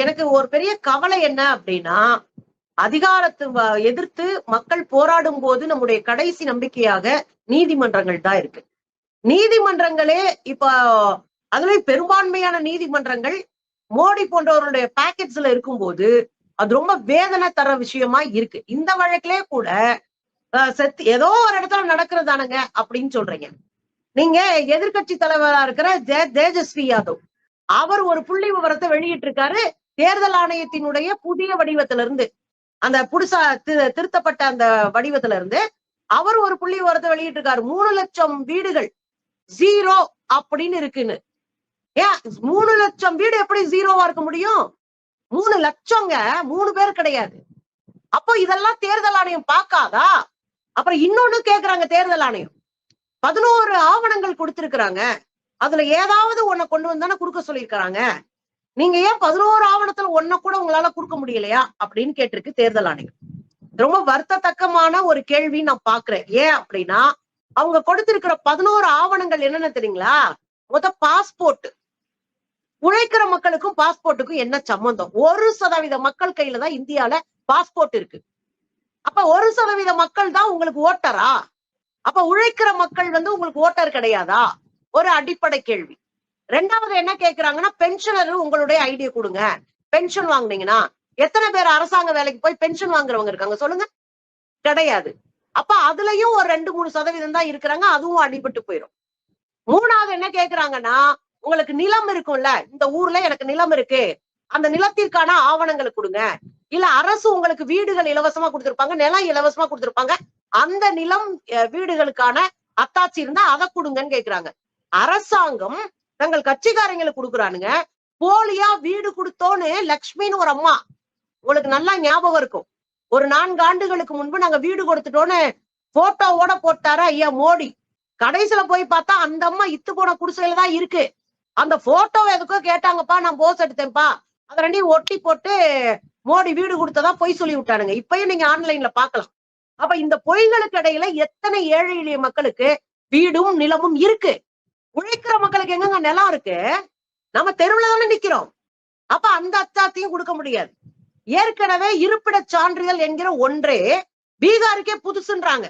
எனக்கு ஒரு பெரிய கவலை என்ன அப்படின்னா, அதிகாரத்தை எதிர்த்து மக்கள் போராடும் போது நம்முடைய கடைசி நம்பிக்கையாக நீதிமன்றங்கள் தான் இருக்கு. நீதிமன்றங்களே இப்ப அதுலயும் பெரும்பான்மையான நீதிமன்றங்கள் மோடி போன்றவருடைய பாக்கெட்ஸ்ல இருக்கும்போது அது ரொம்ப வேதனை தர விஷயமா இருக்கு. இந்த வழக்கிலே கூட செத்து ஏதோ ஒரு இடத்துல நடக்கிறதானுங்க அப்படின்னு சொல்றீங்க. நீங்க எதிர்கட்சி தலைவரா இருக்கிற தேஜஸ்வி யாதவ் அவர் ஒரு புள்ளி விவரத்தை வெளியிட்டு இருக்காரு. தேர்தல் ஆணையத்தினுடைய புதிய வடிவத்தில இருந்து அந்த புதுசா திருத்தப்பட்ட அந்த வடிவத்தில இருந்து அவர் ஒரு புள்ளி விவரத்தை வெளியிட்டு இருக்காரு. 3 லட்சம் வீடுகள் ஜீரோ அப்படின்னு இருக்குன்னு. ஏன் 3 லட்சம் வீடு எப்படி ஜீரோவா இருக்க முடியும்? 3 லட்சங்க, 3 பேர் கிடையாது. அப்போ இதெல்லாம் தேர்தல் ஆணையம் பார்க்காதா? அப்புறம் இன்னொன்னு கேக்குறாங்க தேர்தல் ஆணையம். 11 ஆவணங்கள் கொடுத்திருக்கிறாங்க. அதுல ஏதாவது ஒன்ன கொண்டு வந்தானே கொடுக்க சொல்லியிருக்கிறாங்க. நீங்க ஏன் 11 ஆவணத்துல ஒன்ன கூட உங்களால கொடுக்க முடியலையா அப்படின்னு கேட்டிருக்கு தேர்தல் ஆணையம். ரொம்ப வருத்தத்தக்கமான ஒரு கேள்வி நான் பாக்குறேன். ஏன் அப்படின்னா அவங்க கொடுத்திருக்கிற 11 ஆவணங்கள் என்னென்ன தெரியுங்களா? பாஸ்போர்ட். உழைக்கிற மக்களுக்கும் பாஸ்போர்ட்டுக்கும் என்ன சம்பந்தம்? 1% மக்கள் கையில தான் இந்தியால பாஸ்போர்ட் இருக்கு. அப்ப 1% மக்கள் தான் உங்களுக்கு ஓட்டரா? அப்ப உழைக்கிற மக்கள் உங்களுக்கு ஓட்டர் கிடையாதா? ஒரு அடிப்படை கேள்வி. 2வது என்ன கேக்குறாங்கன்னா, பென்ஷனர் உங்களுடைய ஐடியா கொடுங்க. பென்ஷன் வாங்குனீங்கன்னா எத்தனை பேர் அரசாங்க வேலைக்கு போய் பென்ஷன் வாங்குறவங்க இருக்காங்க சொல்லுங்க? கிடையாது. அப்ப அதுலயும் ஒரு 2-3% தான் இருக்கிறாங்க. அதுவும் அடிபட்டு போயிடும். 3வது என்ன கேக்குறாங்கன்னா, உங்களுக்கு நிலம் இருக்கும்ல, இந்த ஊர்ல எனக்கு நிலம் இருக்கு, அந்த நிலத்திற்கான ஆவணங்களை கொடுங்க. இல்ல அரசு உங்களுக்கு வீடுகள் இலவசமா கொடுத்திருப்பாங்க, நிலம் இலவசமா கொடுத்திருப்பாங்க, அந்த நிலம் வீடுகளுக்கான அத்தாட்சி இருந்தா அதை கொடுங்கன்னு கேக்குறாங்க. அரசாங்கம் தங்கள் கட்சிக்காரங்களுக்கு கொடுக்குறானுங்க. போலியா வீடு கொடுத்தோன்னு லக்ஷ்மின்னு ஒரு அம்மா, உங்களுக்கு நல்லா ஞாபகம் இருக்கும், ஒரு 4 ஆண்டுகளுக்கு முன்பு நாங்க வீடு கொடுத்துட்டோன்னு போட்டோவோட போட்டாரு ஐயா மோடி. கடைசியில போய் பார்த்தா அந்த அம்மா இத்து போன குடிசையில தான் இருக்கு. அந்த போட்டோ எதுக்கோ கேட்டாங்கப்பா, நான் போஸ் எடுத்தேன்ப்பா, அதை 2 ஒட்டி போட்டு மோடி வீடு கொடுத்ததா பொய் சொல்லி விட்டானுங்க. இப்பயும் நீங்க ஆன்லைன்ல பாக்கலாம். அப்ப இந்த பொய்களுக்கு இடையில எத்தனை ஏழை எளிய மக்களுக்கு வீடும் நிலமும் இருக்கு. உழைக்கிற மக்களுக்கு எங்கங்க நிலம் இருக்கு? நம்ம தெருவுல தானே நிக்கிறோம். அப்ப அந்த அச்சாத்தையும் கொடுக்க முடியாது. ஏற்கனவே இருப்பிட சான்றிதழ் என்கிற ஒன்றே பீகாருக்கே புதுசுன்றாங்க.